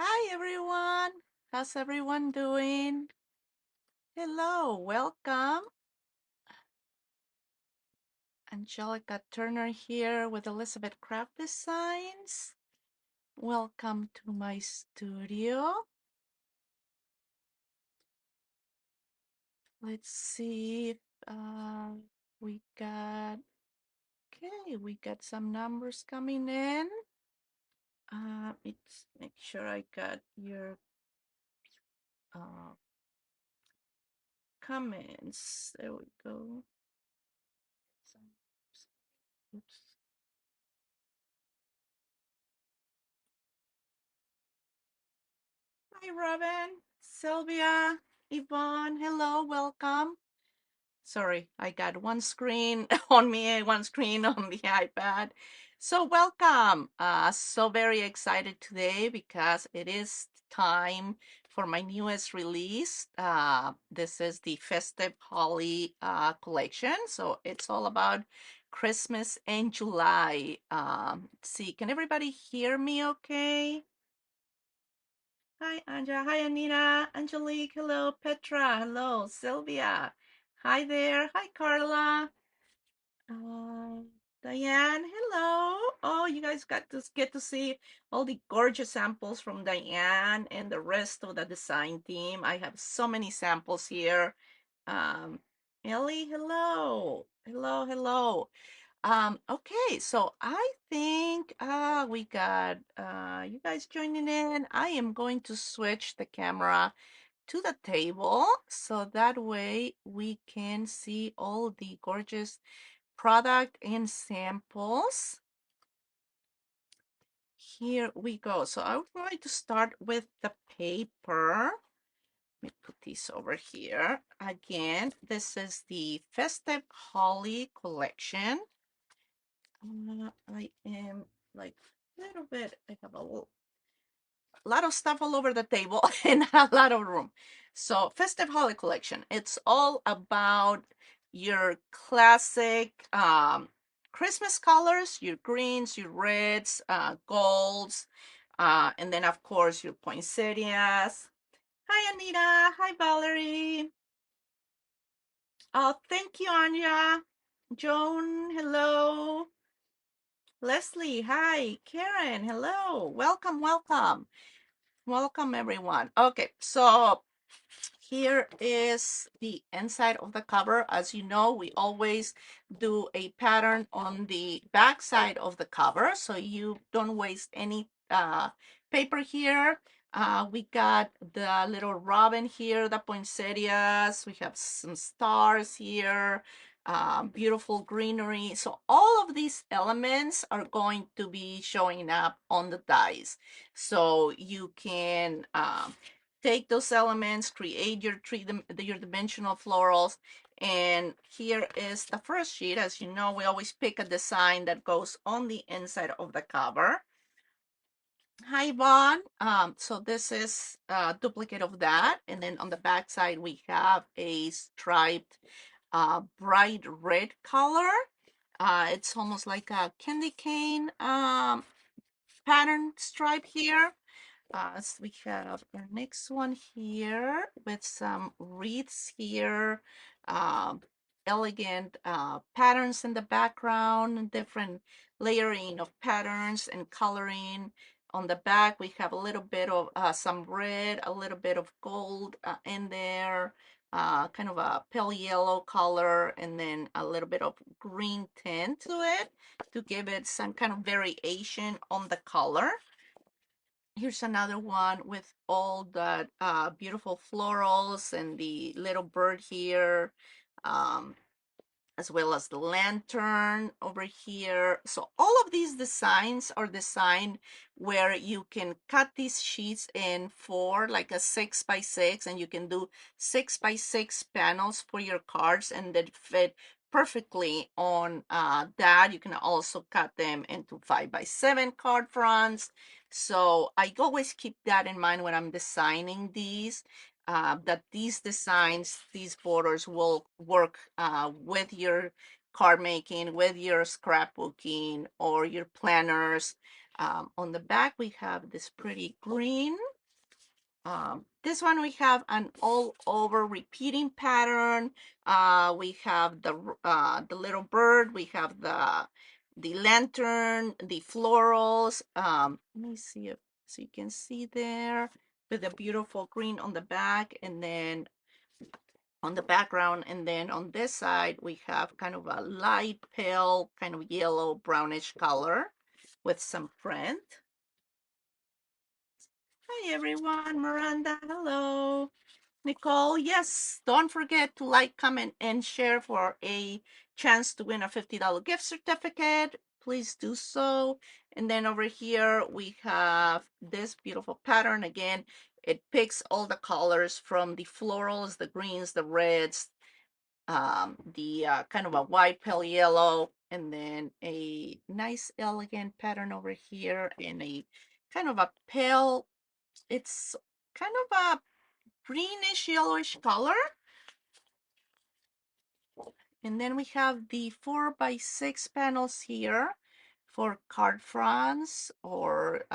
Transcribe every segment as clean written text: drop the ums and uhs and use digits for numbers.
Hi everyone. How's everyone doing? Hello, welcome. Angelica Turner here with Elizabeth Craft Designs. Welcome to my studio. Let's see if we got, okay, we got some numbers coming in. Let's make sure I got your uh, comments. There we go. Oops. Hi, Robin, Sylvia, Yvonne. Hello, welcome. Sorry, I got one screen on me, one screen on the iPad. So welcome. So very excited today because it is time for my newest release. This is the Festive Holly collection. So it's all about Christmas and July. Let's see, can everybody hear me okay? Hi, Anja. Hi, Anita. Angelique. Hello, Petra. Hello, Sylvia. Hi there. Hi, Carla. Uh, Diane. Hello. Oh, you guys got to get to see all the gorgeous samples from Diane and the rest of the design team. I have so many samples here. Um, Ellie. Hello. Hello. Hello. Okay, so I think we got you guys joining in. I am going to switch the camera to the table so that way we can see all the gorgeous product and samples. Here we go. So I'm going to start with the paper. Let me put this over here. Again, this is the Festive Holly collection. I am like a little bit, I have lot of stuff all over the table and a lot of room. So Festive Holly collection, it's all about your classic Christmas colors, your greens, your reds, golds, and then of course your poinsettias. Hi Anita, hi Valerie. Oh, thank you Anja. Joan, hello. Leslie, hi. Karen, hello. Welcome, welcome. Welcome, everyone. Okay, so here is the inside of the cover. As you know, we always do a pattern on the back side of the cover, so you don't waste any paper here. We got the little robin here, the poinsettias. We have some stars here, beautiful greenery. So all of these elements are going to be showing up on the dies. So you can take those elements, create your dimensional florals. And here is the first sheet. As you know, we always pick a design that goes on the inside of the cover. Hi, Vaughn. So this is a duplicate of that. And then on the back side, we have a striped bright red color. It's almost like a candy cane pattern stripe here. So we have our next one here with some wreaths here, um, elegant patterns in the background, different layering of patterns and coloring. On the back, we have a little bit of some red, a little bit of gold in there, kind of a pale yellow color, and then a little bit of green tint to it to give it some kind of variation on the color. Here's another one with all the beautiful florals and the little bird here, um, as well as the lantern over here. So all of these designs are designed where you can cut these sheets in for like a 6x6, and you can do 6x6 panels for your cards, and that fit perfectly on that. You can also cut them into 5x7 card fronts. So I always keep that in mind when I'm designing these, that these designs, these borders will work with your card making, with your scrapbooking or your planners. On the back, we have this pretty green. This one we have an all over repeating pattern. We have the little bird. We have the lantern, the florals. Let me see if so you can see there with the beautiful green on the back, and then on the background, and then on this side we have kind of a light pale kind of yellow brownish color with some print. Hi everyone, Miranda, hello. Nicole, yes, don't forget to like, comment, and share for a chance to win a $50 gift certificate. Please do so. And then over here, we have this beautiful pattern. Again, it picks all the colors from the florals, the greens, the reds, the kind of a white pale yellow, and then a nice elegant pattern over here in a kind of a pale, it's kind of a greenish yellowish color. And then we have the 4x6 panels here for card fronts or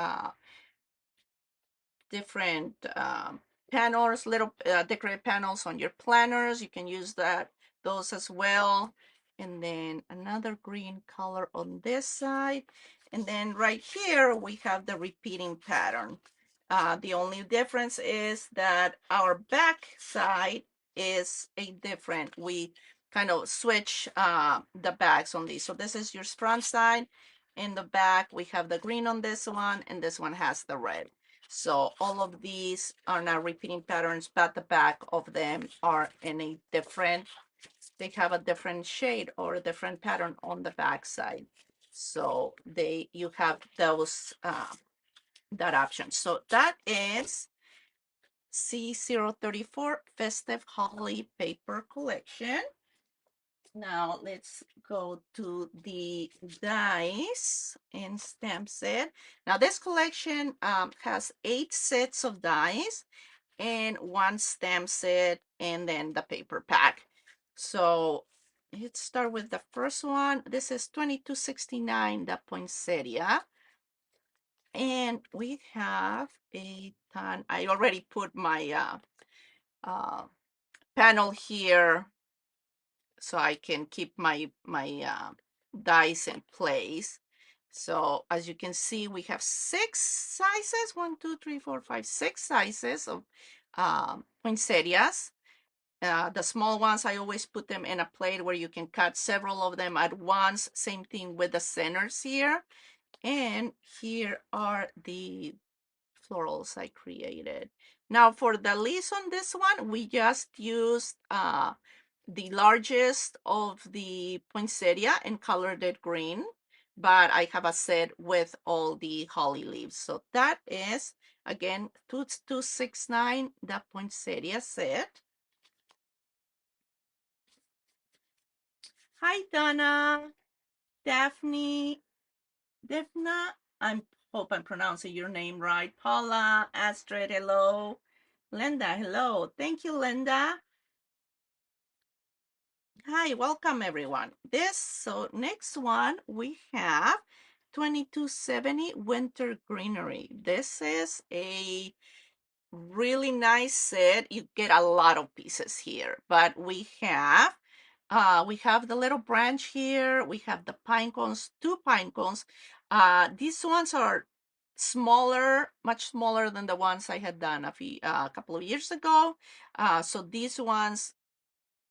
different panels, little decorative panels on your planners. You can use those as well. And then another green color on this side. And then right here, we have the repeating pattern. The only difference is that our back side is a different. We kind of switch the backs on these. So this is your front side. In the back, we have the green on this one, and this one has the red. So all of these are not repeating patterns, but the back of them are in a different, they have a different shade or a different pattern on the back side. So you have those, that option. So that is C034 Festive Holly Paper Collection. Now let's go to the dies and stamp set. Now this collection has 8 sets of dies and 1 stamp set and then the paper pack. So let's start with the first one. This is 2269, the poinsettia. And we have a ton. I already put my panel here so I can keep my dies in place. So as you can see, we have 6 sizes, 1, 2, 3, 4, 5, 6 sizes of poinsettias. The small ones, I always put them in a plate where you can cut several of them at once. Same thing with the centers here. And here are the florals I created. Now for the leaves on this one, we just used the largest of the poinsettia and colored it green, but I have a set with all the holly leaves. So that is, again, 2269, the poinsettia set. Hi, Donna, Daphne, Defna. I hope I'm pronouncing your name right. Paula, Astrid, hello. Linda, hello. Thank you, Linda. Hi, welcome everyone. So next one we have 2270 Winter Greenery. This is a really nice set. You get a lot of pieces here, but we have the little branch here. We have the pine cones, 2 pine cones. These ones are smaller, much smaller than the ones I had done a couple of years ago. So these ones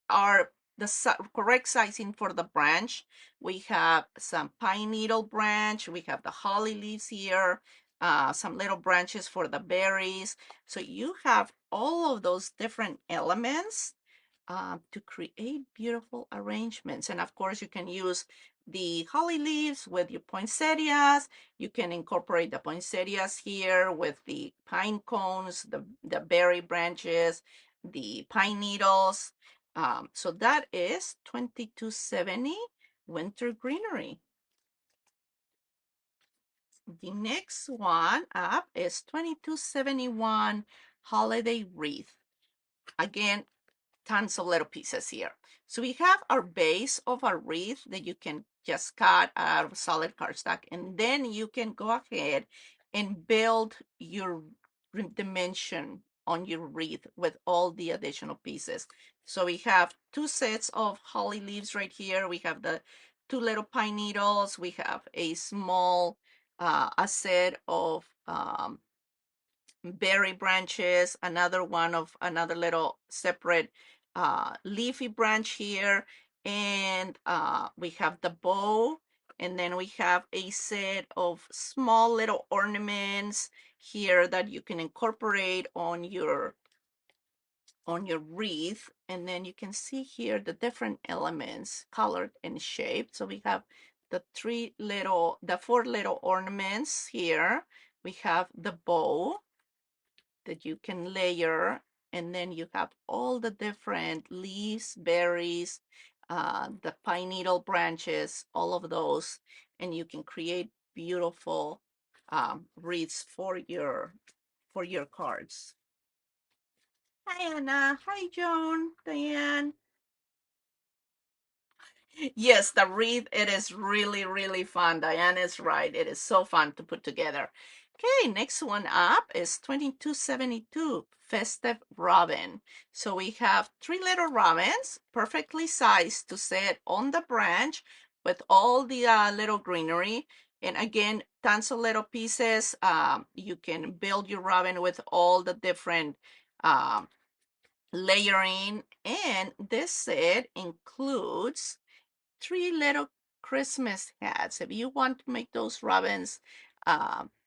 are the correct sizing for the branch. We have some pine needle branch. We have the holly leaves here, some little branches for the berries. So you have all of those different elements to create beautiful arrangements. And of course, you can use the holly leaves with your poinsettias. You can incorporate the poinsettias here with the pine cones, the berry branches, the pine needles. So that is 2270 Winter Greenery. The next one up is 2271 Holiday Wreath. Again, tons of little pieces here. So we have our base of our wreath that you can just cut out of solid cardstock, and then you can go ahead and build your dimension on your wreath with all the additional pieces. So we have two sets of holly leaves right here. We have the two little pine needles. We have a small a set of berry branches, another one of another little separate leafy branch here, and we have the bow, and then we have a set of small little ornaments here that you can incorporate on your wreath. And then you can see here the different elements colored and shaped. So we have the four little ornaments here. We have the bow that you can layer, and then you have all the different leaves, berries, the pine needle branches, all of those, and you can create beautiful wreaths for your cards. Hi Anna, hi Joan, Diane. Yes, the wreath, it is really, really fun. Diane is right. It is so fun to put together. Okay, next one up is 2272, Festive Robin. So we have three little robins, perfectly sized to sit on the branch with all the little greenery. And again, tons of little pieces. You can build your robin with all the different layering. And this set includes three little Christmas hats. If you want to make those robins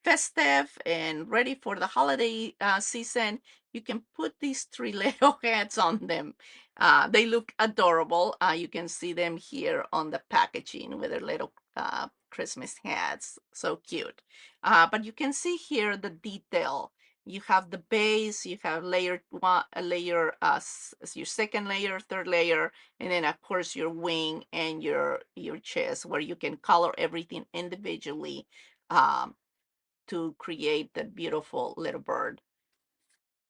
festive and ready for the holiday season, you can put these three little hats on them. They look adorable. You can see them here on the packaging with their little Christmas hats. So cute. But you can see here the detail. You have the base, you have layer one, a layer, your second layer, third layer, and then of course your wing and your chest, where you can color everything individually to create the beautiful little bird.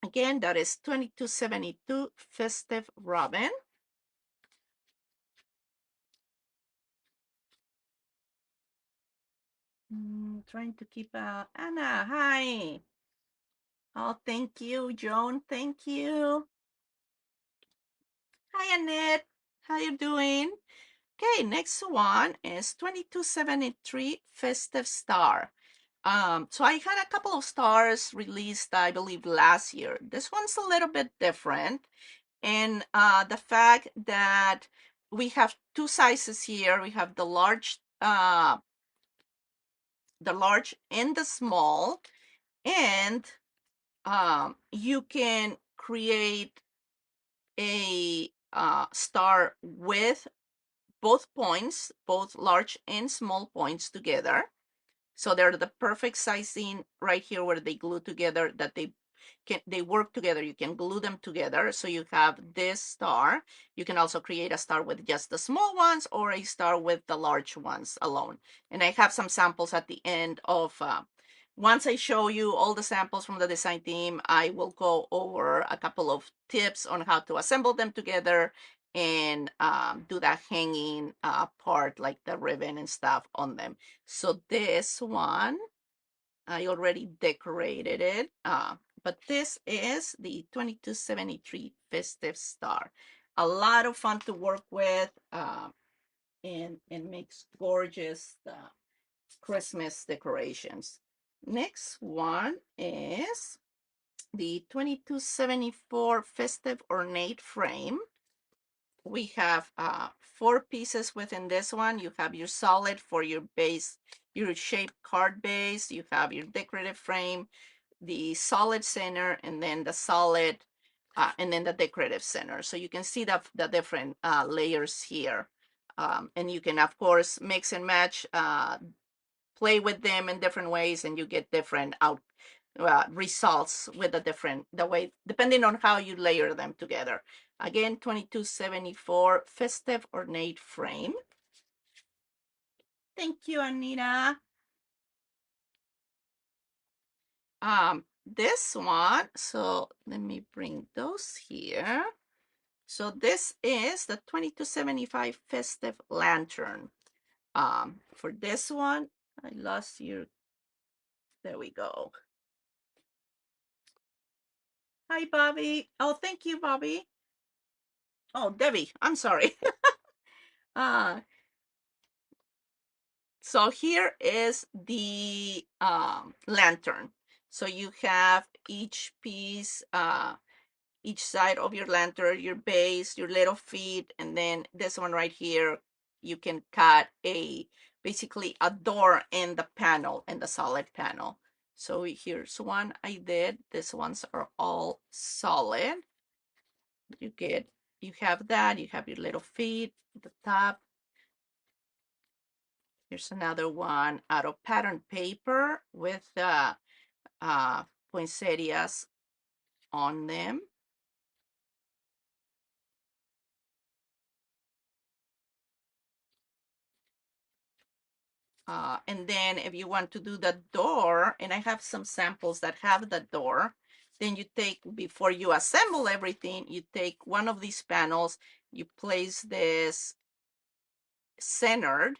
Again, that is 2272 Festive Robin. Trying to keep Anna, hi. Oh, thank you, Joan. Thank you. Hi, Annette. How you doing? Okay, next one is 2273 Festive Star. So I had a couple of stars released, I believe, last year. This one's a little bit different. And the fact that we have two sizes here, we have the large and the small, and you can create a star with both points, both large and small points together. So they're the perfect sizing right here where they glue together, that they work together. You can glue them together. So you have this star. You can also create a star with just the small ones or a star with the large ones alone. And I have some samples at the end of, once I show you all the samples from the design team, I will go over a couple of tips on how to assemble them together and do that hanging part, like the ribbon and stuff on them. So this one, I already decorated it, but this is the 2273 Festive Star. A lot of fun to work with, and makes gorgeous Christmas decorations. Next one is the 2274 Festive Ornate Frame. We have four pieces within this one. You have your solid for your base, your shaped card base. You have your decorative frame, the solid center, and then the solid, and then the decorative center. So you can see the different layers here. And you can, of course, mix and match, play with them in different ways, and you get different results with the way, depending on how you layer them together. Again, 2274 Festive Ornate Frame. Thank you, Anita. This one, so let me bring those here. So this is the 2275 Festive Lantern. For this one, I lost your, there we go. Hi, Bobby. Oh, thank you, Bobby. Oh, Debbie, I'm sorry. uh, so here is the lantern. So you have each piece, each side of your lantern, your base, your little feet, and then this one right here, you can cut basically a door in the panel, in the solid panel. So here's one I did. These ones are all solid. You have that, you have your little feet at the top. Here's another one out of pattern paper with poinsettias on them. And then if you want to do the door, and I have some samples that have the door, then you take, before you assemble everything, you take one of these panels, you place this centered,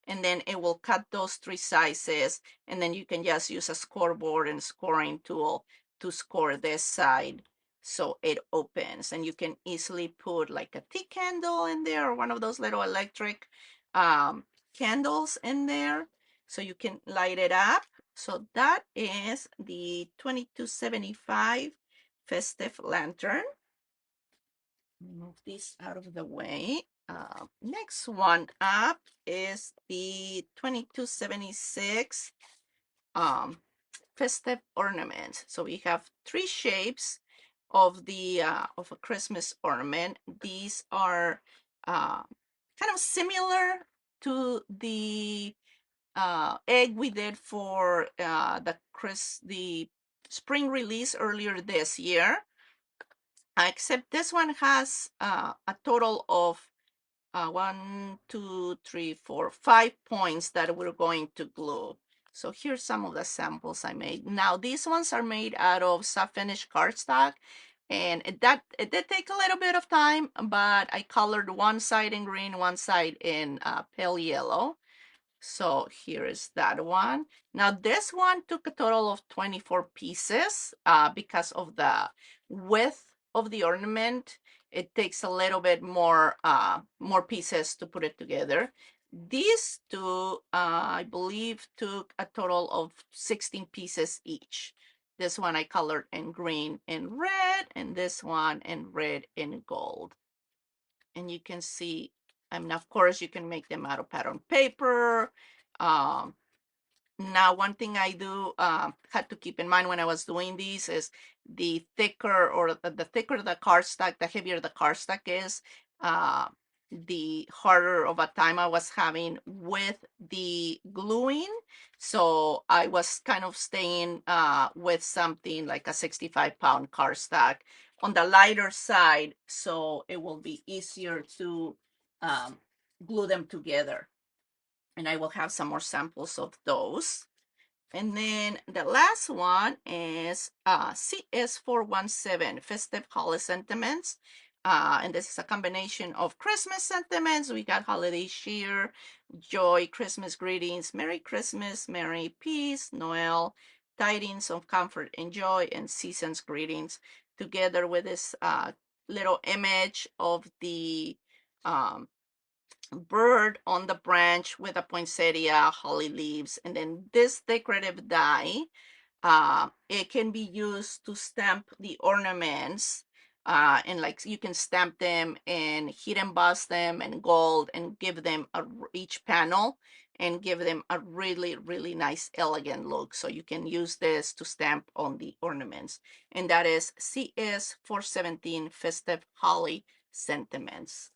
and then it will cut those three sizes, and then you can just use a scoreboard and scoring tool to score this side so it opens, and you can easily put like a tea candle in there or one of those little electric candles in there so you can light it up. So that is the 2275 festive lantern. Move this out of the way. Next one up is the 2276 festive ornament. So we have three shapes of the of a Christmas ornament. These are kind of similar to the egg we did for the spring release earlier this year. Except this one has a total of 1, 2, 3, 4, 5 points that we're going to glue. So here's some of the samples I made. Now these ones are made out of soft finish cardstock, and it did take a little bit of time, but I colored one side in green, one side in pale yellow. So here is that one. Now this one took a total of 24 pieces because of the width of the ornament. It takes a little bit more pieces to put it together. These two, I believe, took a total of 16 pieces each. This one I colored in green and red, and this one in red and gold. And you can see, I mean, of course, you can make them out of pattern paper. Um, Now, one thing I do had to keep in mind when I was doing these is the thicker or the thicker the cardstock, the heavier the cardstock is, uh, the harder of a time I was having with the gluing. So I was kind of staying with something like a 65-pound cardstock on the lighter side, so it will be easier to glue them together. And I will have some more samples of those. And then the last one is CS417, Festive Holly Sentiments. And this is a combination of Christmas sentiments. We got holiday cheer, joy, Christmas greetings, Merry Christmas, Merry Peace, Noel, tidings of comfort and joy, and season's greetings, together with this little image of the um, bird on the branch with a poinsettia, holly leaves, and then this decorative die, it can be used to stamp the ornaments, and like you can stamp them and heat emboss them in gold and give them each panel and give them a really, really nice, elegant look. So you can use this to stamp on the ornaments. And that is CS417 Festive Holly Sentiments.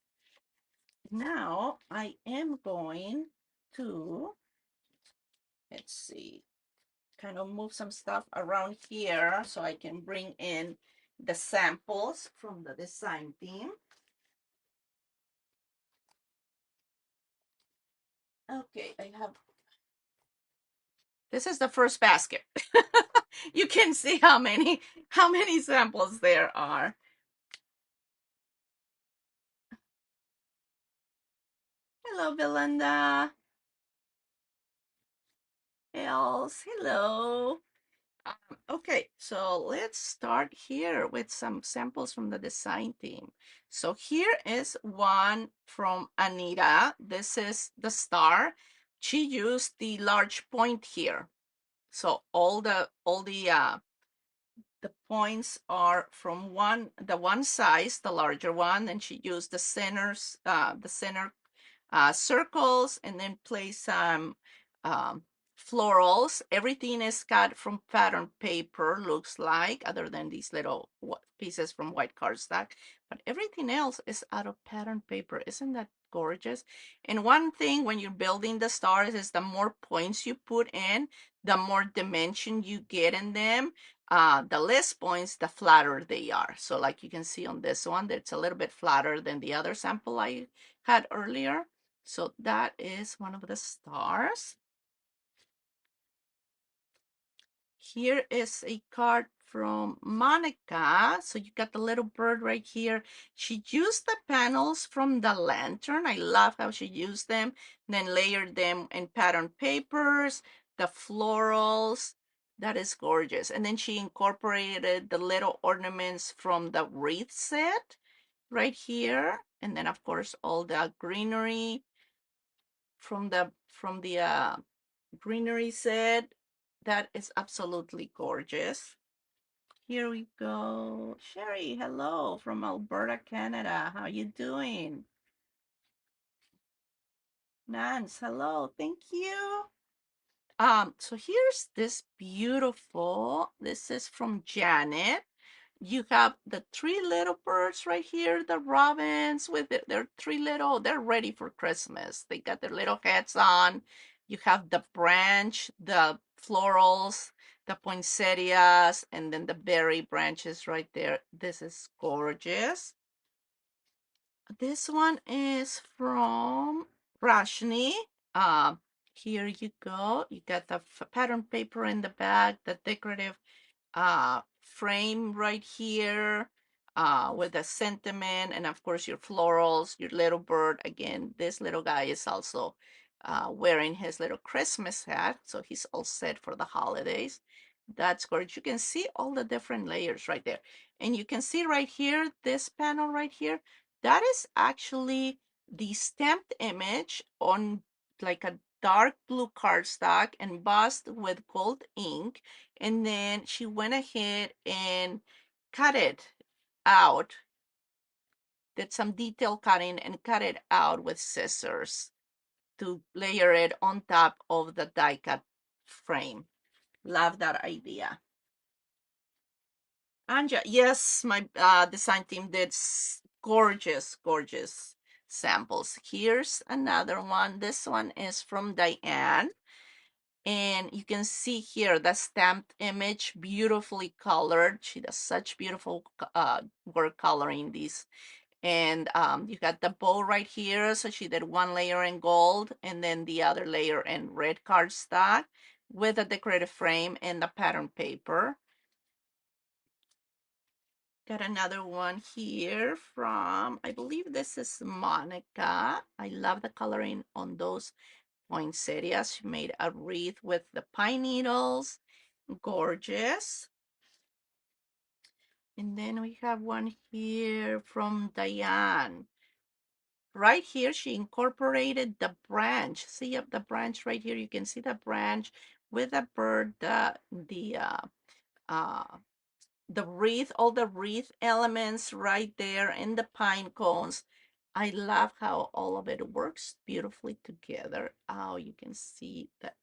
Now I am going to, let's see, kind of move some stuff around here so I can bring in the samples from the design team. Okay, I have, this is the first basket. You can see how many samples there are. Hello, Belinda. Els, hello. Okay, so let's start here with some samples from the design team. So here is one from Anita. This is the star. She used the large point here. So all the points are from the one size, the larger one, and she used the center circles, and then place some um, florals. Everything is cut from pattern paper, looks like, other than these little pieces from white cardstock. But everything else is out of pattern paper. Isn't that gorgeous? And one thing when you're building the stars is the more points you put in, the more dimension you get in them. The less points, the flatter they are. So like you can see on this one, it's a little bit flatter than the other sample I had earlier. So that is one of the stars. Here is a card from Monica. So you got the little bird right here. She used the panels from the lantern. I love how she used them, then layered them in pattern papers, the florals. That is gorgeous. And then she incorporated the little ornaments from the wreath set right here. And then of course all the greenery from the greenery set. That is absolutely gorgeous. Here we go. Sherry, hello from Alberta, Canada. How you doing? Nance, hello. Thank you. So here's this beautiful, this is from Janet. You have the three little birds right here, the robins with their three little, they're ready for Christmas. They got their little hats on. You have the branch, the florals, the poinsettias, and then the berry branches right there. This is gorgeous. This one is from Rashni. Uh, Here you go. You got the pattern paper in the back, the decorative frame right here with the sentiment, and of course your florals, your little bird. Again, this little guy is also wearing his little Christmas hat, so he's all set for the holidays. That's gorgeous. You can see all the different layers right there. And you can see right here, this panel right here, that is actually the stamped image on like a dark blue cardstock embossed with gold ink. And then she went ahead and cut it out, did some detail cutting and cut it out with scissors to layer it on top of the die cut frame. Love that idea. Anja, yes, my design team did gorgeous, gorgeous samples. Here's another one. This one is from Diane. And you can see here the stamped image, beautifully colored. She does such beautiful work coloring these. And you got the bow right here. So she did one layer in gold and then the other layer in red cardstock with a decorative frame and the pattern paper. Got another one here from, I believe this is Monica. I love the coloring on those poinsettias. She made a wreath with the pine needles. Gorgeous. And then we have one here from Diane. Right here, she incorporated the branch. See the branch right here? You can see the branch with the bird, the wreath, all the wreath elements right there in the pine cones. I love how all of it works beautifully together. Oh, you can see that.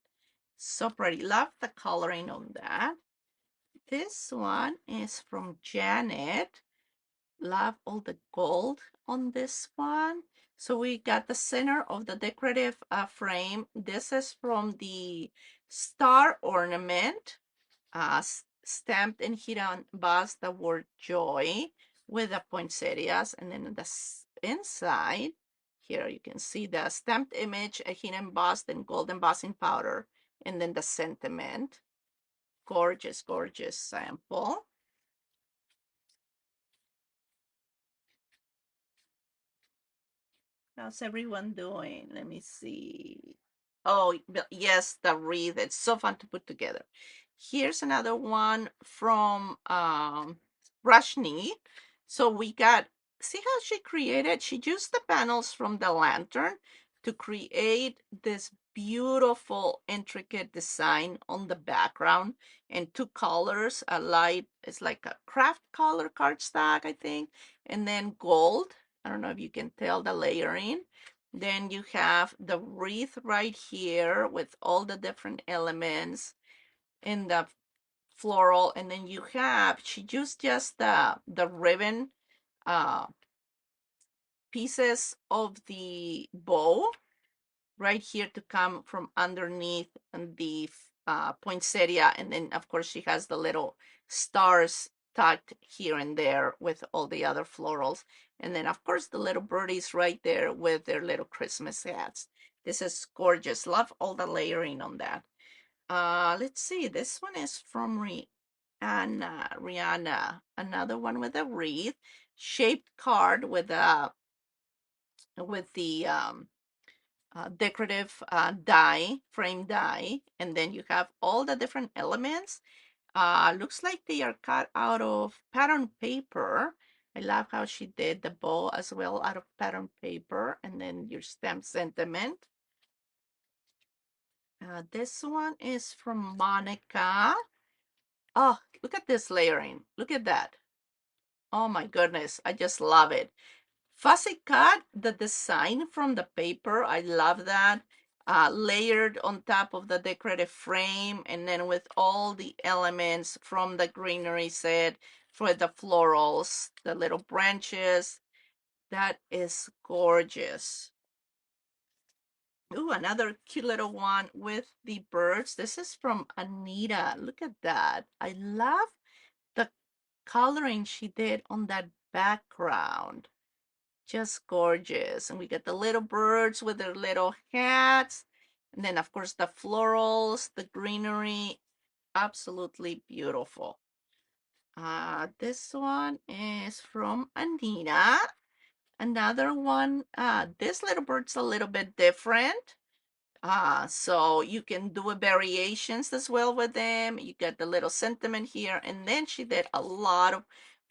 So pretty. Love the coloring on that. This one is from Janet. Love all the gold on this one. So we got the center of the decorative frame. This is from the star ornament, stamped and hit on embossed the word joy with the poinsettias. And then the inside, here you can see the stamped image, a hit embossed in gold embossing powder, and then the sentiment. Gorgeous, gorgeous sample. How's everyone doing? Let me see. Oh, yes, the wreath. It's so fun to put together. Here's another one from Rashni. So we got, see how she created? She used the panels from the lantern to create this beautiful, intricate design on the background in two colors. A light, it's like a craft color cardstock, I think, and then gold. I don't know if you can tell the layering. Then you have the wreath right here with all the different elements in the floral, and then you have, she used just the ribbon uh pieces of the bow right here to come from underneath the poinsettia, and then of course she has the little stars tucked here and there with all the other florals, and then of course the little birdies right there with their little Christmas hats. This is gorgeous. Love all the layering on that. Let's see. This one is from Rihanna. Another one with a wreath, shaped card with the decorative die, frame die, and then you have all the different elements. Looks like they are cut out of pattern paper. I love how she did the bow as well out of pattern paper, and then your stamp sentiment. This one is from Monica. Oh, look at this layering. Look at that. Oh my goodness, I just love it. Fussy cut, the design from the paper, I love that. Layered on top of the decorative frame, and then with all the elements from the greenery set for the florals, the little branches. That is gorgeous. Ooh, another cute little one with the birds. This is from Anita. Look at that. I love the coloring she did on that background. Just gorgeous. And we get the little birds with their little hats. And then, of course, the florals, the greenery. Absolutely beautiful. This one is from Anita. Another one. This little bird's a little bit different. So you can do variations as well with them. You get the little sentiment here, and then she did a lot of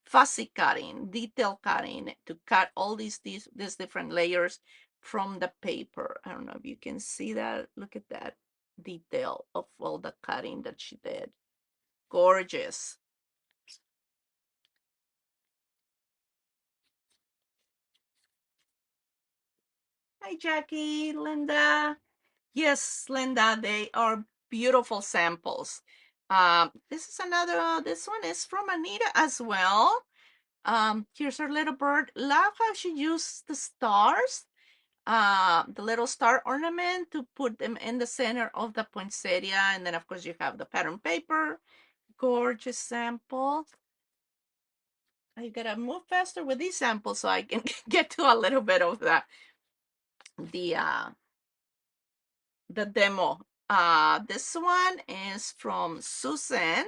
fussy cutting, detail cutting to cut all these different layers from the paper. I don't know if you can see that. Look at that detail of all the cutting that she did. Gorgeous. Hi, Jackie, Linda. Yes, Linda, they are beautiful samples. This is another, this one is from Anita as well. Here's her little bird. Love how she used the stars, the little star ornament to put them in the center of the poinsettia. And then of course you have the pattern paper. Gorgeous sample. I gotta move faster with these samples so I can get to a little bit of the uh, the demo. This one is from Susan.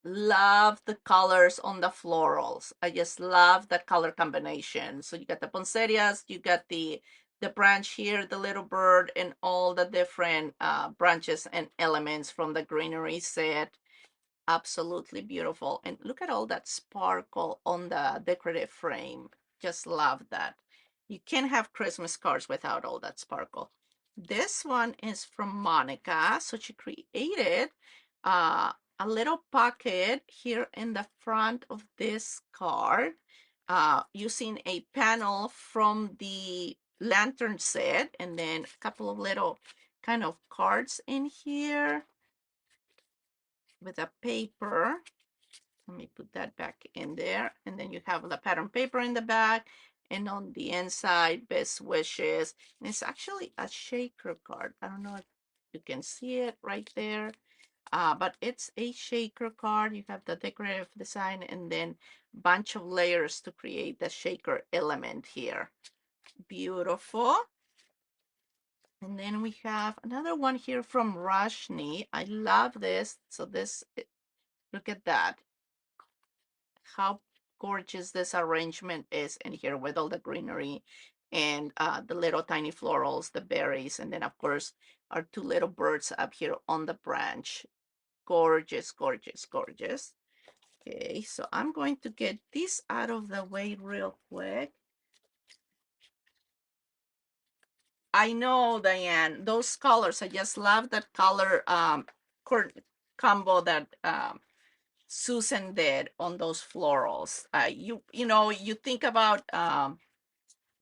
Love the colors on the florals. I just love that color combination. So you got the poinsettias, you got the branch here, the little bird, and all the different branches and elements from the greenery set. Absolutely beautiful. And look at all that sparkle on the decorative frame. Just love that. You can't have Christmas cards without all that sparkle. This one is from Monica. So she created a little pocket here in the front of this card using a panel from the lantern set, and then a couple of little kind of cards in here with a paper. Let me put that back in there. And then you have the pattern paper in the back, and on the inside, best wishes. And it's actually a shaker card. I don't know if you can see it right there. But it's a shaker card. You have the decorative design and then bunch of layers to create the shaker element here. Beautiful. And then we have another one here from Rashni. I love this. So this, look at that. How gorgeous this arrangement is in here with all the greenery and the little tiny florals, the berries, and then of course our two little birds up here on the branch. gorgeous, gorgeous, gorgeous. Okay, so I'm going to get this out of the way real quick. I know, Diane, those colors, I just love that color combo that Susan did on those florals. You know, you think about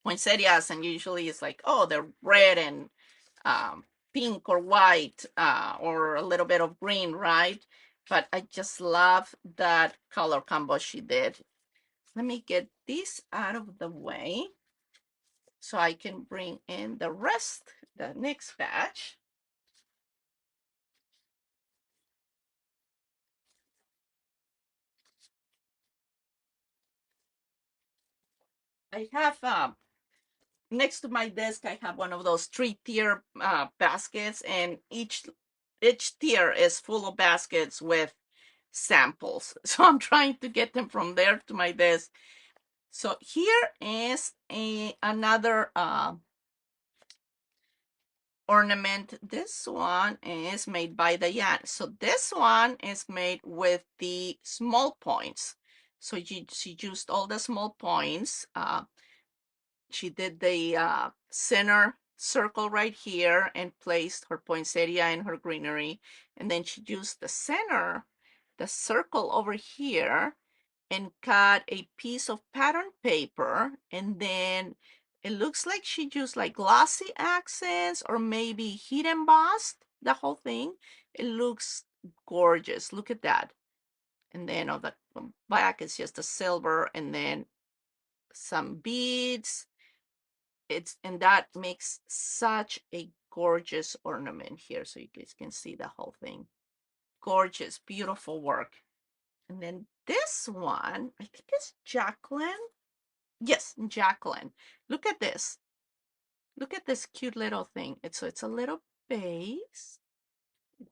poinsettias and usually it's like, oh, they're red and pink or white or a little bit of green, right? But I just love that color combo she did. Let me get this out of the way so I can bring in the rest, the next batch. I have next to my desk, I have one of those 3-tier baskets, and each tier is full of baskets with samples. So I'm trying to get them from there to my desk. So here is another ornament. This one is made by Diane. So this one is made with the small points. So she used all the small points. She did the center circle right here and placed her poinsettia in her greenery. And then she used the center, the circle over here, and cut a piece of pattern paper. And then it looks like she used like glossy accents or maybe heat embossed the whole thing. It looks gorgeous. Look at that. And then on the back is just a silver and then some beads. And that makes such a gorgeous ornament here. So you guys can see the whole thing. Gorgeous, beautiful work. And then this one, I think it's Jacqueline. Yes, Jacqueline. Look at this. Look at this cute little thing. It's a little vase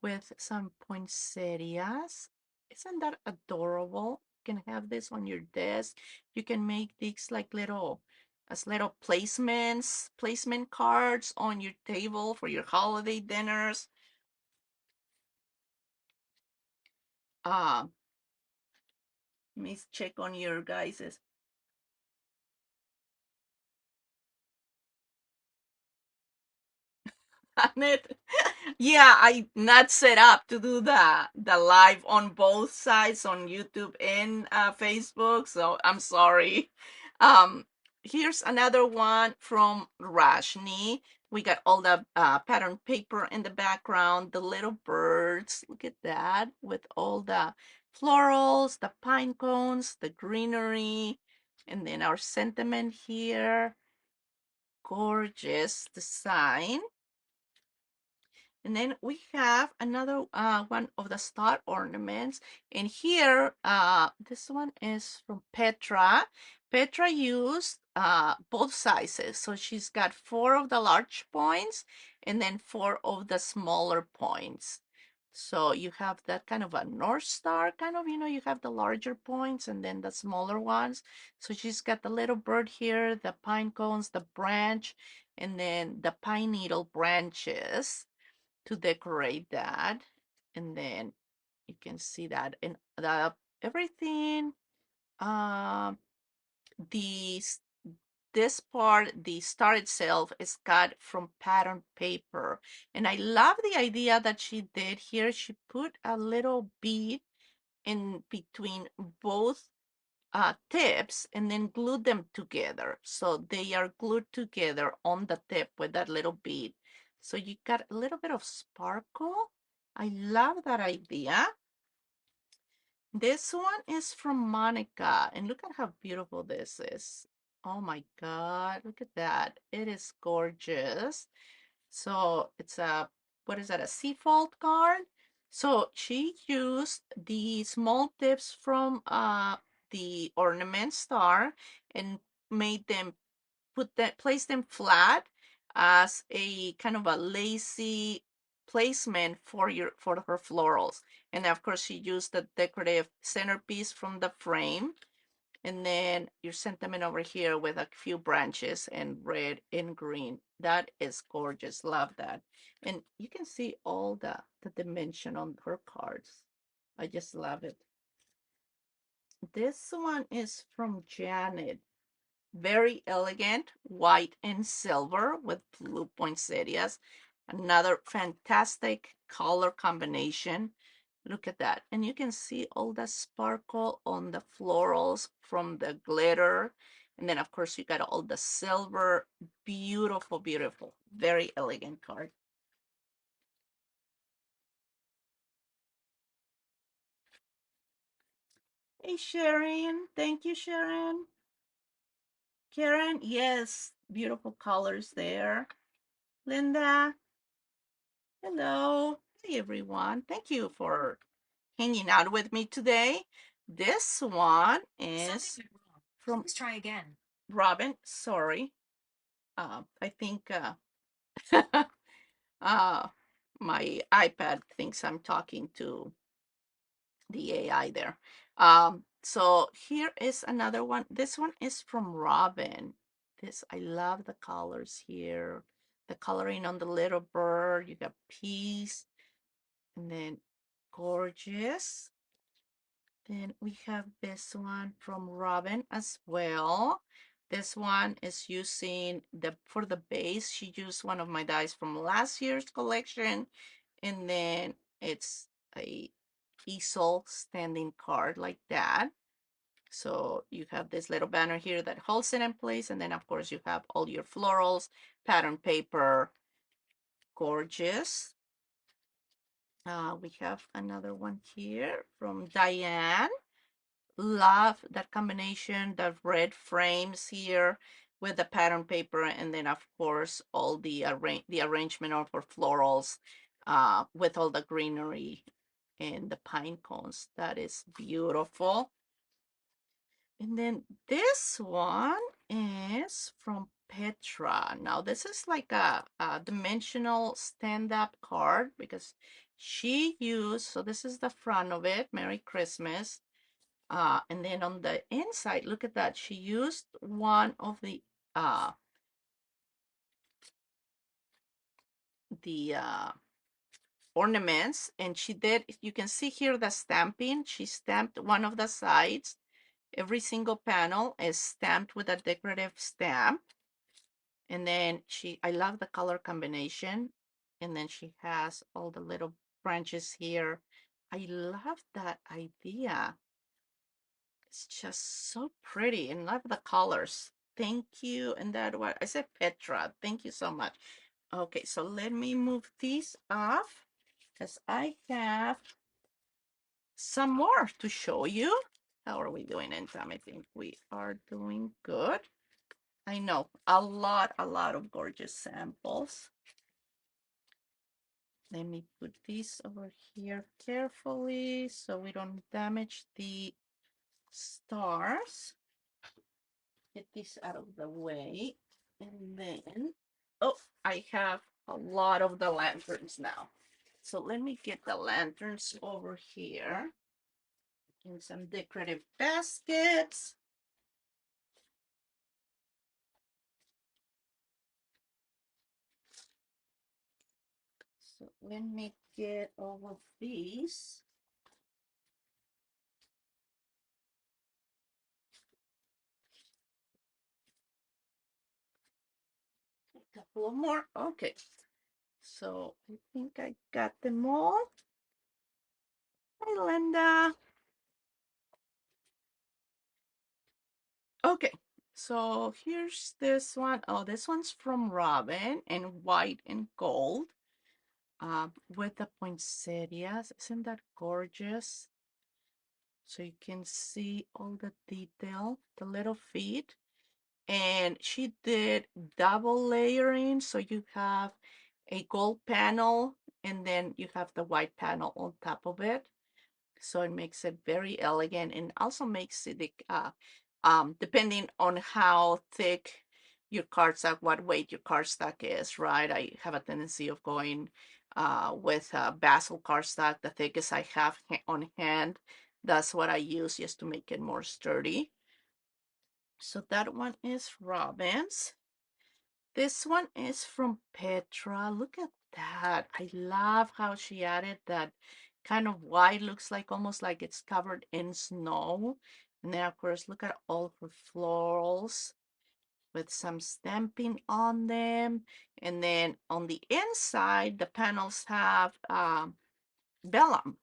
with some poinsettias. Isn't that adorable? You can have this on your desk. You can make these like little placement cards on your table for your holiday dinners. Let me check on your guys's. It. Yeah, I not set up to do the live on both sides on YouTube and Facebook, so I'm sorry. Um, Here's another one from Rashni. We got all the pattern paper in the background, the little birds. Look at that with all the florals, the pine cones, the greenery, and then our sentiment here. Gorgeous design. And then we have another one of the star ornaments. And here, this one is from Petra. Petra used both sizes. So she's got 4 of the large points and then 4 of the smaller points. So you have that kind of a North Star, kind of, you have the larger points and then the smaller ones. So she's got the little bird here, the pine cones, the branch, and then the pine needle branches to decorate that. And then you can see that in the everything um the this part, the star itself, is cut from pattern paper. And I love the idea that she did here. She put a little bead in between both tips and then glued them together. So they are glued together on the tip with that little bead. So you got a little bit of sparkle. I love that idea. This one is from Monica, and look at how beautiful this is. Oh my God, look at that. It is gorgeous. So it's what is that, a seafold card? So she used the small tips from the ornament star and made them place them flat as a kind of a lacy placement for her florals. And of course she used the decorative centerpiece from the frame, and then your sentiment over here with a few branches and red and green. That is gorgeous. Love that. And you can see all the dimension on her cards. I just love it. This one is from Janet. Very elegant, white and silver with blue poinsettias. Another fantastic color combination. Look at that. And you can see all the sparkle on the florals from the glitter. And then, of course, you got all the silver. Beautiful, beautiful. Very elegant card. Hey, Sharon. Thank you, Sharon. Karen, yes, beautiful colors there. Linda, hello. Hey, everyone. Thank you for hanging out with me today. This one is from Please try again. Robin. Sorry. I think uh, my iPad thinks I'm talking to the AI there. So here is another one. This one is from Robin. This, I love the colors here. The coloring on the little bird. You got peace, and then gorgeous. Then we have this one from Robin as well. This one is using for the base. She used one of my dies from last year's collection, and then it's a easel standing card like that. So you have this little banner here that holds it in place, and then of course you have all your florals, pattern paper, gorgeous. We have another one here from Diane. Love that combination, the red frames here with the pattern paper, and then of course all the arrangement of our florals with all the greenery and the pine cones. That is beautiful. And then this one is from Petra. Now this is like a dimensional stand-up card because she used, so this is the front of it, Merry Christmas. And then on the inside, look at that. She used one of uh, the ornaments, and she did. You can see here the stamping. She stamped one of the sides. Every single panel is stamped with a decorative stamp. And then I love the color combination. And then she has all the little branches here. I love that idea. It's just so pretty and love the colors. Thank you. And that what I said Petra. Thank you so much. Okay, so let me move these off because I have some more to show you. How are we doing in time? I think we are doing good. I know a lot of gorgeous samples. Let me put these over here carefully so we don't damage the stars. Get this out of the way. And then, oh, I have a lot of the lanterns now. So let me get the lanterns over here in some decorative baskets. So let me get all of these. A couple of more. Okay. So I think I got them all. Hi, Linda. Okay, so here's this one. Oh, this one's from Robin in white and gold with the poinsettias. Isn't that gorgeous? So you can see all the detail, the little feet. And she did double layering. So you have a gold panel and then you have the white panel on top of it. So it makes it very elegant and also makes it depending on how thick your cardstock, what weight your cardstock is, right? I have a tendency of going with basil cardstock, the thickest I have on hand. That's what I use just to make it more sturdy. So that one is Robin's. This one is from Petra. Look at that. I love how she added that kind of white, looks like almost like it's covered in snow. And then of course, look at all her florals with some stamping on them. And then on the inside, the panels have vellum.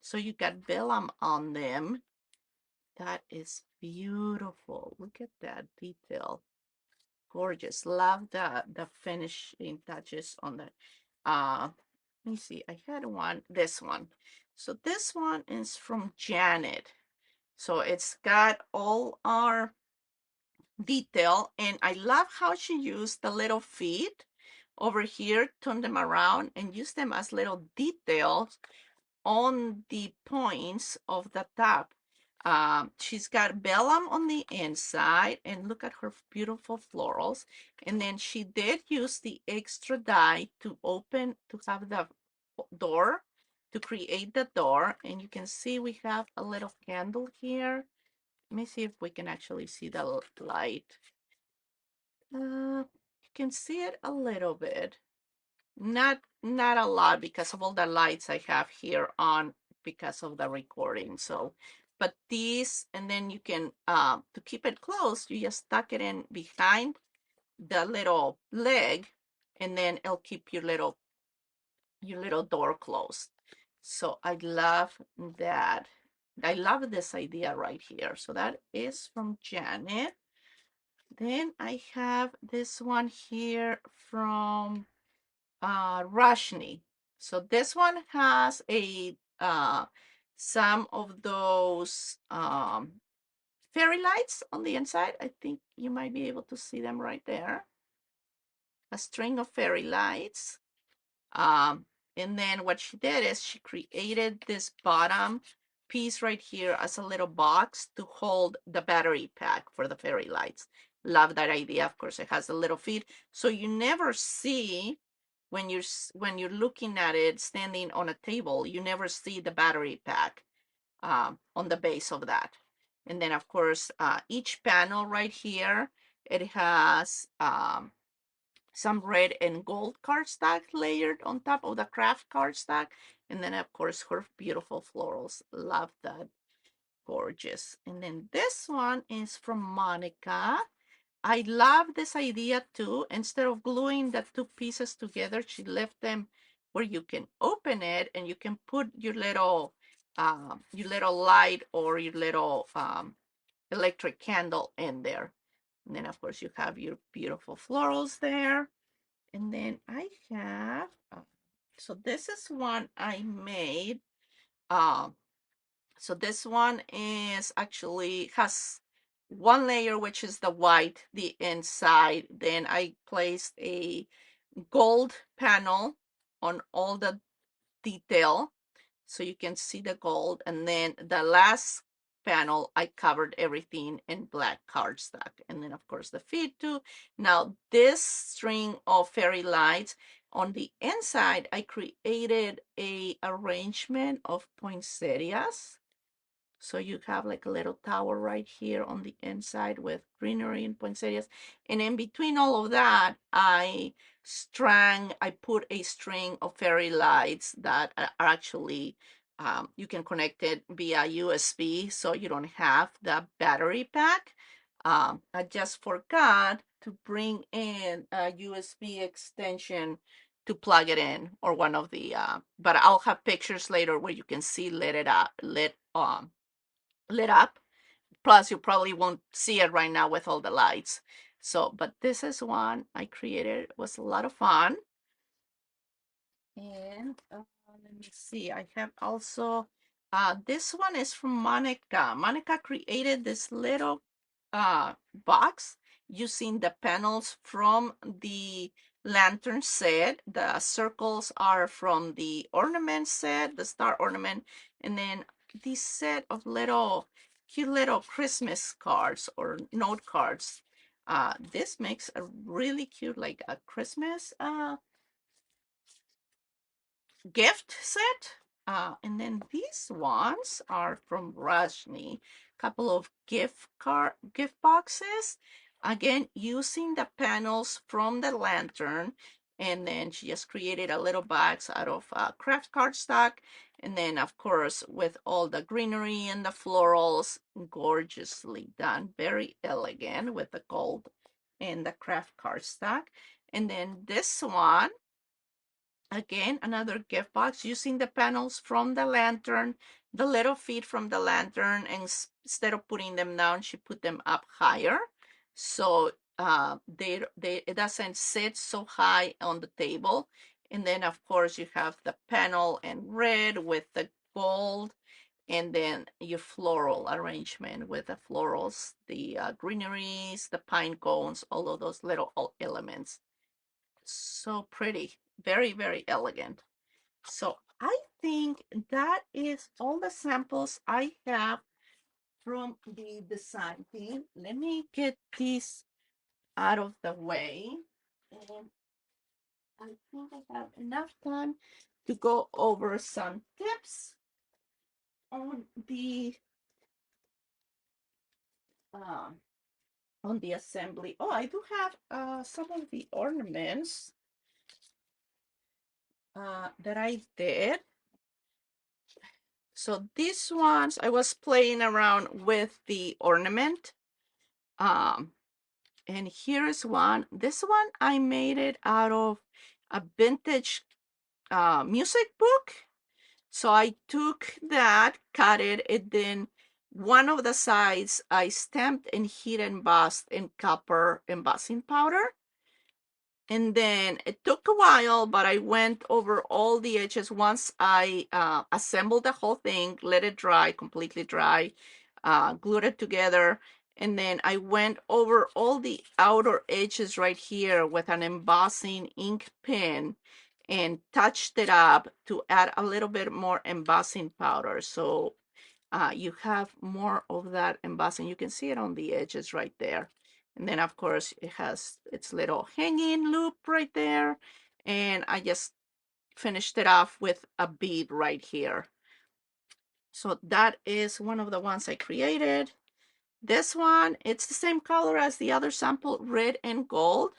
So you got vellum on them. That is beautiful. Look at that detail. Gorgeous. Love the finishing touches on the let me see. I had one, this one. So this one is from Janet. So it's got all our detail, and I love how she used the little feet over here, turn them around and use them as little details on the points of the top. She's got vellum on the inside, and look at her beautiful florals. And then she did use the extra die to open, to have the door, to create the door. And you can see we have a little candle here. Let me see if we can actually see the light. You can see it a little bit. Not a lot because of all the lights I have here on because of the recording. So, but these, and then you can, to keep it closed, you just tuck it in behind the little leg, and then it'll keep your little door closed. So I love that. I love this idea right here. So that is from Janet. Then I have this one here from Rashni. So this one has a some of those fairy lights on the inside. I think you might be able to see them right there. A string of fairy lights. Um, and then what she did is she created this bottom piece right here as a little box to hold the battery pack for the fairy lights. Love that idea. Of course, it has a little feet, so you never see when you're looking at it standing on a table, you never see the battery pack on the base of that. And then of course, each panel right here, it has some red and gold cardstock layered on top of the craft cardstock. And then of course, her beautiful florals. Love that. Gorgeous. And then this one is from Monica. I love this idea too. Instead of gluing the two pieces together, she left them where you can open it and you can put your little light or your little electric candle in there. And then of course you have your beautiful florals there. And then I have, so this is one I made. Um, so this one is actually has one layer, which is the white, the inside. Then I placed a gold panel on all the detail so you can see the gold. And then the last panel, I covered everything in black cardstock. And then of course the feet too. Now this string of fairy lights on the inside, I created a arrangement of poinsettias. So you have like a little tower right here on the inside with greenery and poinsettias. And in between all of that, I put a string of fairy lights that are actually, you can connect it via USB so you don't have the battery pack. I just forgot to bring in a USB extension to plug it in, or one of the, but I'll have pictures later where you can see lit up. Plus, you probably won't see it right now with all the lights. So, but this is one I created. It was a lot of fun. And let me see. I have also, this one is from Monica. Monica created this little box using the panels from the lantern set. The circles are from the ornament set, the star ornament, and then this set of little cute little Christmas cards or note cards. This makes a really cute, like a Christmas gift set. And then these ones are from Rajni. Couple of gift boxes. Again, using the panels from the lantern. And then she just created a little box out of craft cardstock. And then, of course, with all the greenery and the florals, gorgeously done, very elegant with the gold and the craft cardstock. And then this one, again, another gift box using the panels from the lantern, the little feet from the lantern, and instead of putting them down, she put them up higher. So it doesn't sit so high on the table. And then, of course, you have the panel in red with the gold, and then your floral arrangement with the florals, the greeneries, the pine cones, all of those little elements. So pretty, very, very elegant. So I think that is all the samples I have from the design team. Let me get this out of the way. And I think I have enough time to go over some tips um, on the assembly. Oh, I do have some of the ornaments that I did. So these ones, I was playing around with the ornament. And here's one. This one, I made it out of a vintage music book. So I took that, cut it, and then one of the sides I stamped and heat embossed in copper embossing powder. And then it took a while, but I went over all the edges once I assembled the whole thing, let it dry, completely dry, glued it together. And then I went over all the outer edges right here with an embossing ink pen and touched it up to add a little bit more embossing powder. So you have more of that embossing. You can see it on the edges right there. And then of course it has its little hanging loop right there. And I just finished it off with a bead right here. So that is one of the ones I created. This one, it's the same color as the other sample, red and gold.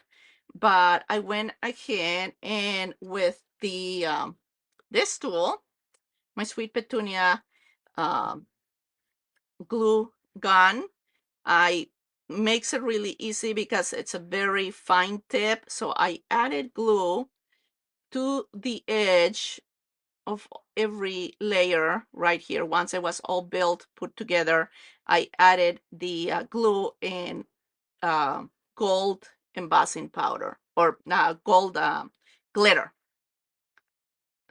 But I went ahead and with the this tool, my Sweet Petunia um, glue gun, I makes it really easy because it's a very fine tip. So I added glue to the edge of every layer right here. Once it was all built, put together, I added the glue in gold embossing powder or gold glitter.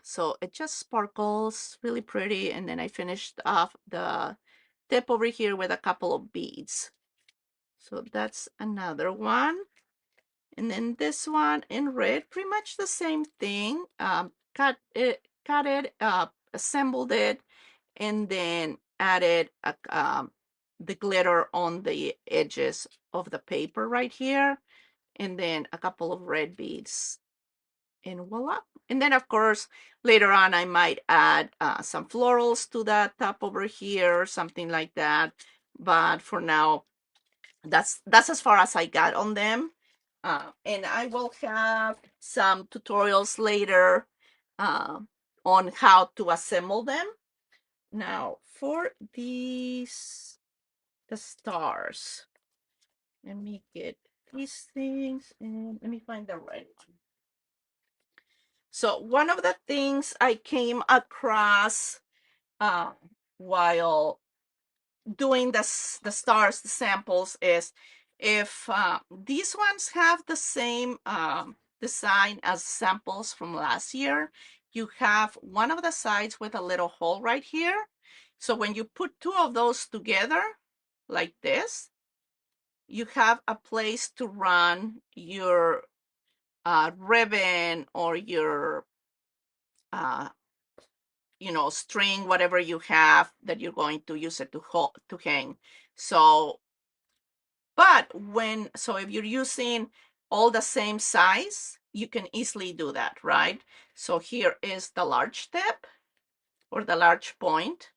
So it just sparkles really pretty. And then I finished off the tip over here with a couple of beads. So that's another one. And then this one in red, pretty much the same thing. Cut it, assembled it, and then added the glitter on the edges of the paper right here. And then a couple of red beads. And voila. And then, of course, later on, I might add some florals to that top over here, or something like that. But for now, that's as far as I got on them. And I will have some tutorials later on how to assemble them. Now for these, the stars, let me get these things and let me find the right one. So one of the things I came across while doing the stars, the samples, is if these ones have the same design as samples from last year, you have one of the sides with a little hole right here. So when you put two of those together like this, you have a place to run your ribbon or your string, whatever you have that you're going to use it to hang. So if you're using all the same size, you can easily do that, right? So here is the large tip or the large point,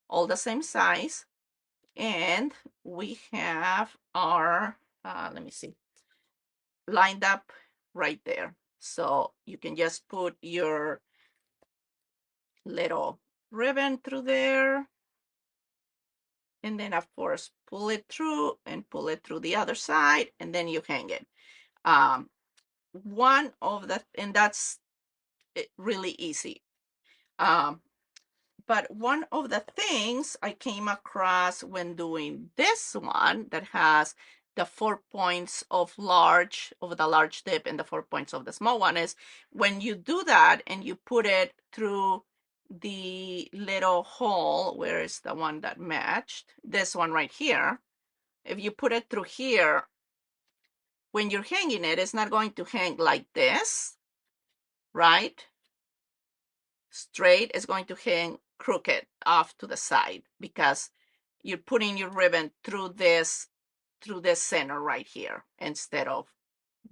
all the same size. And we have our, let me see, lined up right there. So you can just put your little ribbon through there. And then of course, pull it through and pull it through the other side, and then you hang it. One of the, and that's really easy. But one of the things I came across when doing this one that has the 4 points of the large tip and the 4 points of the small one is when you do that and you put it through the little hole, where is the one that matched? This one right here. If you put it through here, when you're hanging it, it's not going to hang like this, right? Straight. Is going to hang crooked off to the side because you're putting your ribbon through this center right here instead of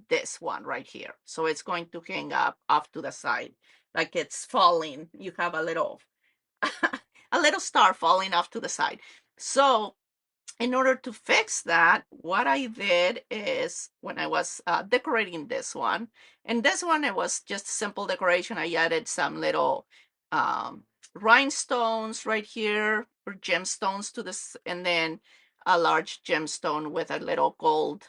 this one right here. So it's going to hang up off to the side like it's falling. You have a little a little star falling off to the side. So in order to fix that, what I did is when I was decorating this one, and this one, it was just simple decoration. I added some little rhinestones right here, or gemstones to this, and then a large gemstone with a little gold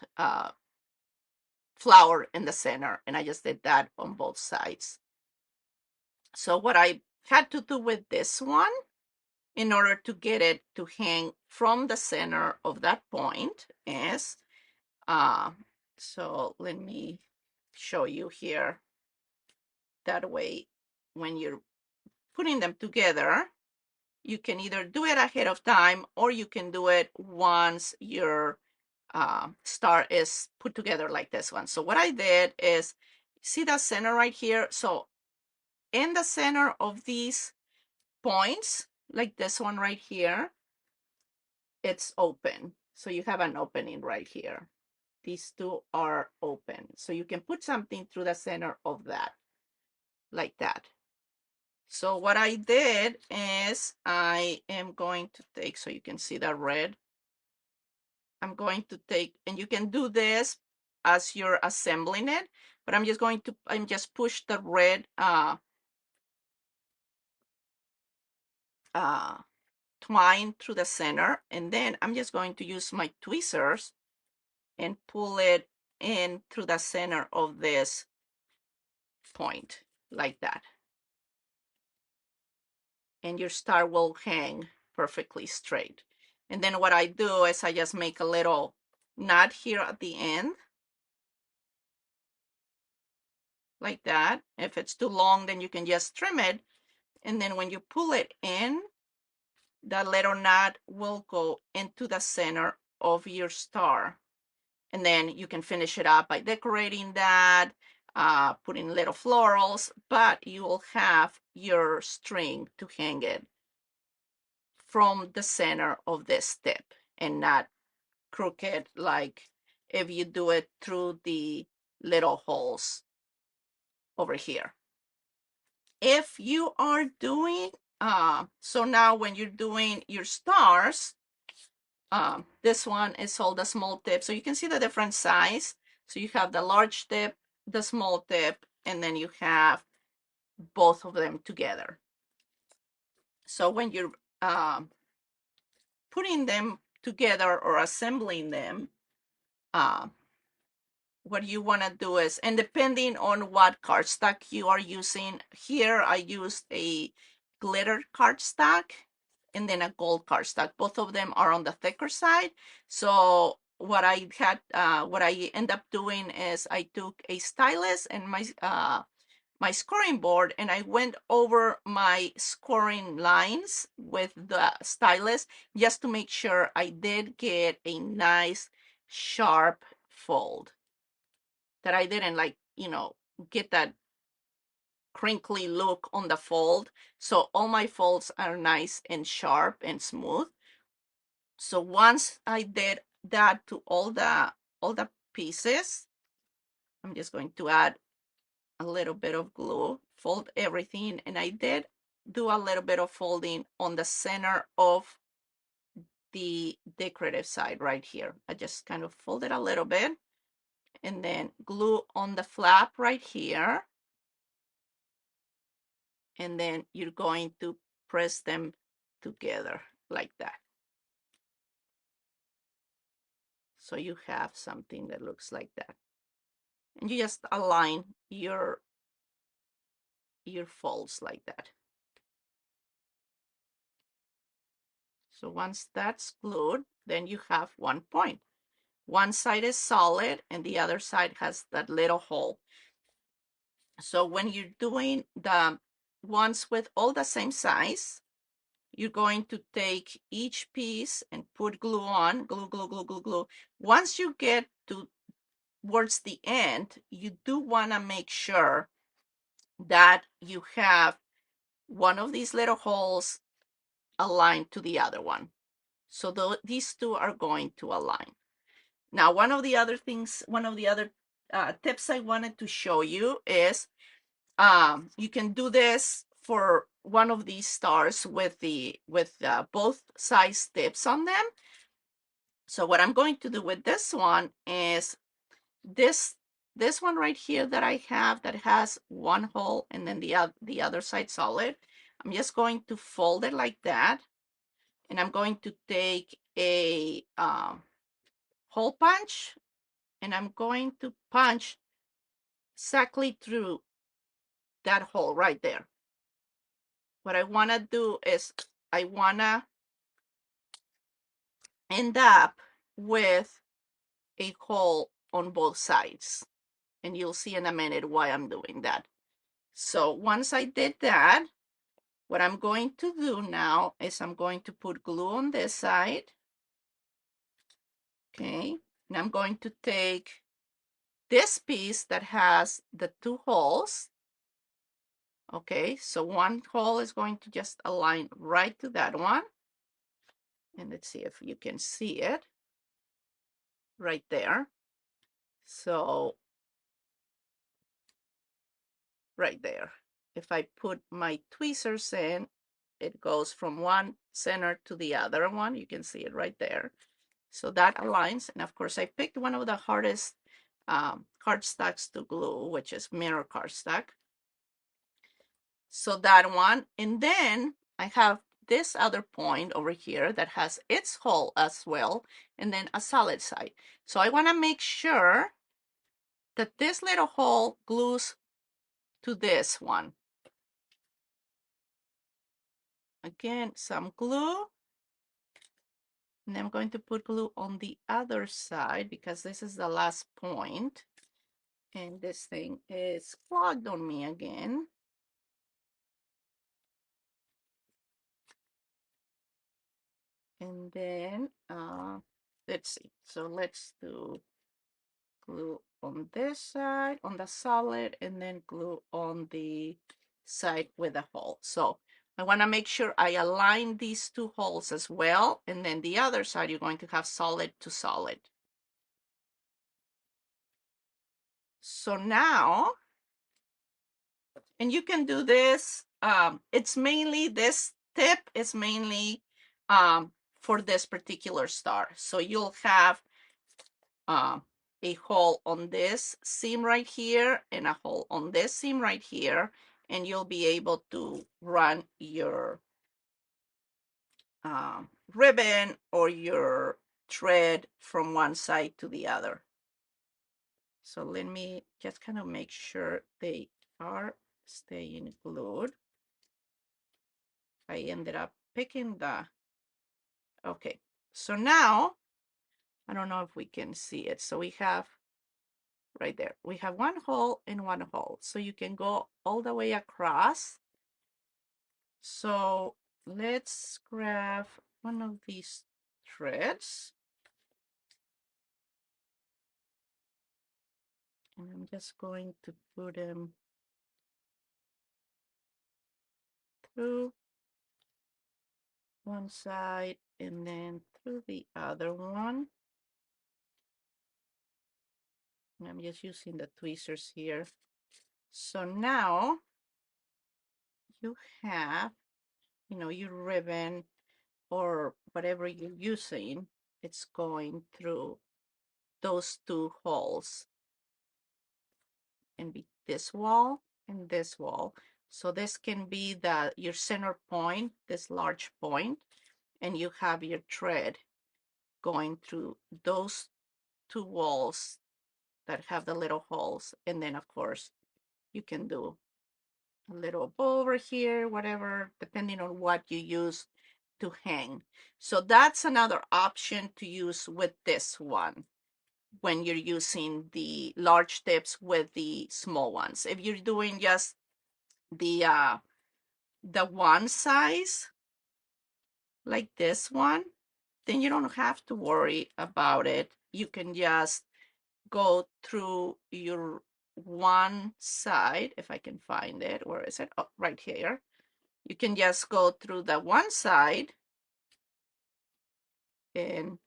flower in the center. And I just did that on both sides. So what I had to do with this one, in order to get it to hang from the center of that point, is so let me show you here. That way, when you're putting them together, you can either do it ahead of time or you can do it once your star is put together like this one. So what I did is, see the center right here? So in the center of these points, like this one right here, it's open. So you have an opening right here. These two are open. So you can put something through the center of that, like that. So what I did is I am going to take, so you can see the red. I'm going to take, and you can do this as you're assembling it, but I'm just push the red twine through the center, and then I'm just going to use my tweezers and pull it in through the center of this point, like that. And your star will hang perfectly straight. And then what I do is I just make a little knot here at the end, like that. If it's too long, then you can just trim it. And then when you pull it in, that little knot will go into the center of your star. And then you can finish it up by decorating that, putting little florals, but you will have your string to hang it from the center of this tip and not crooked like if you do it through the little holes over here. If you are doing, so now when you're doing your stars, this one is all the small tip. So you can see the different size. So you have the large tip, the small tip, and then you have both of them together. So when you're putting them together or assembling them, what you want to do is, and depending on what cardstock you are using, here I used a glitter cardstock and then a gold cardstock. Both of them are on the thicker side. So what I end up doing is I took a stylus and my scoring board, and I went over my scoring lines with the stylus just to make sure I did get a nice sharp fold, that I didn't get that crinkly look on the fold. So all my folds are nice and sharp and smooth. So once I did that to all the pieces, I'm just going to add a little bit of glue, fold everything, and I did do a little bit of folding on the center of the decorative side right here. I just kind of fold it a little bit and then glue on the flap right here. and then you're going to press them together like that. So you have something that looks like that. And you just align your folds like that. So once that's glued, then you have 1 point. One side is solid and the other side has that little hole. So when you're doing the ones with all the same size, you're going to take each piece and put glue on, glue, glue, glue, glue, glue. Once you get towards the end, you do want to make sure that you have one of these little holes aligned to the other one. So these two are going to align. Now, one of the other tips I wanted to show you is you can do this for one of these stars with both size tips on them. So what I'm going to do with this one is this one right here that I have that has one hole and then the other side solid. I'm just going to fold it like that, and I'm going to take a hole punch, and I'm going to punch exactly through that hole right there. What I want to do is I want to end up with a hole on both sides, and you'll see in a minute why I'm doing that. So once I did that, what I'm going to do now is I'm going to put glue on this side. Okay, and I'm going to take this piece that has the two holes. Okay, so one hole is going to just align right to that one. And let's see if you can see it right there. So right there. If I put my tweezers in, it goes from one center to the other one. You can see it right there. So that aligns. And of course, I picked one of the hardest cardstocks to glue, which is mirror cardstock. So that one. And then I have this other point over here that has its hole as well, and then a solid side. So I want to make sure that this little hole glues to this one. Again, some glue. And I'm going to put glue on the other side because this is the last point. And this thing is clogged on me again. And then, let's see. So let's do glue on this side, on the solid, and then glue on the side with a hole. So I want to make sure I align these two holes as well. And then the other side, you're going to have solid to solid. So now, and you can do this, it's mainly, this tip is mainly for this particular star. So you'll have a hole on this seam right here and a hole on this seam right here, and you'll be able to run your ribbon or your thread from one side to the other. So let me just kind of make sure they are staying glued. I ended up picking okay. So now, I don't know if we can see it. So we have right there, we have one hole and one hole. So you can go all the way across. So let's grab one of these threads. And I'm just going to put them through one side and then through the other one. And I'm just using the tweezers here. So now you have, your ribbon or whatever you're using, it's going through those two holes and be this wall and this wall. So this can be your center point, this large point, and you have your thread going through those two walls that have the little holes. And then of course you can do a little bow over here, whatever, depending on what you use to hang. So that's another option to use with this one when you're using the large tips with the small ones. If you're doing just the one size, like this one, then you don't have to worry about it. You can just go through your one side, if I can find it. Where is it? Oh, right here. You can just go through the one side and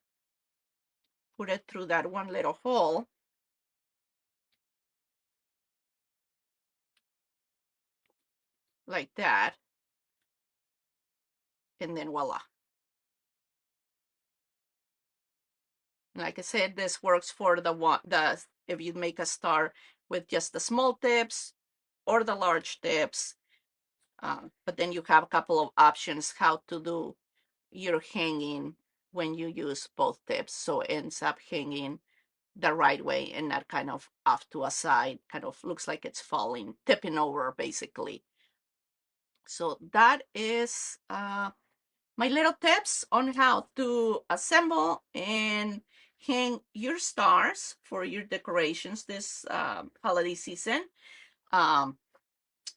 put it through that one little hole, like that, and then voila. Like I said, this works for if you make a star with just the small tips or the large tips. But then you have a couple of options how to do your hanging when you use both tips. So it ends up hanging the right way and not kind of off to a side, kind of looks like it's falling, tipping over basically. So that is my little tips on how to assemble and hang your stars for your decorations this holiday season. Um,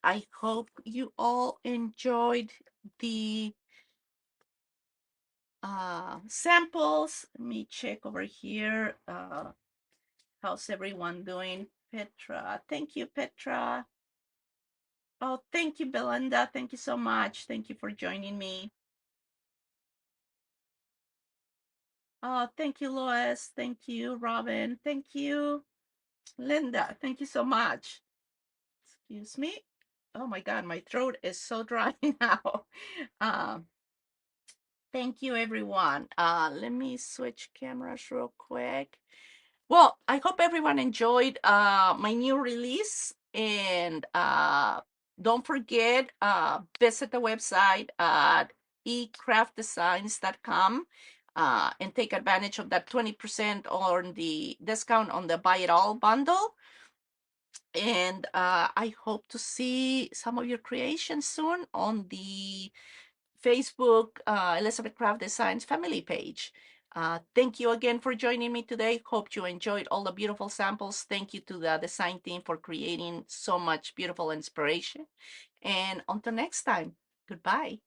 I hope you all enjoyed the samples. Let me check over here. How's everyone doing? Petra, thank you, Petra. Oh, thank you, Belinda. Thank you so much. Thank you for joining me. Oh, thank you, Lois. Thank you, Robin. Thank you, Linda. Thank you so much. Excuse me. Oh my God, my throat is so dry now. Um, thank you, everyone. Let me switch cameras real quick. Well, I hope everyone enjoyed my new release, and don't forget, visit the website at ecraftdesigns.com and take advantage of that 20% on the discount on the Buy It All bundle. And I hope to see some of your creations soon on the Facebook Elizabeth Craft Designs family page. Thank you again for joining me today. Hope you enjoyed all the beautiful samples. Thank you to the design team for creating so much beautiful inspiration. And until next time, goodbye.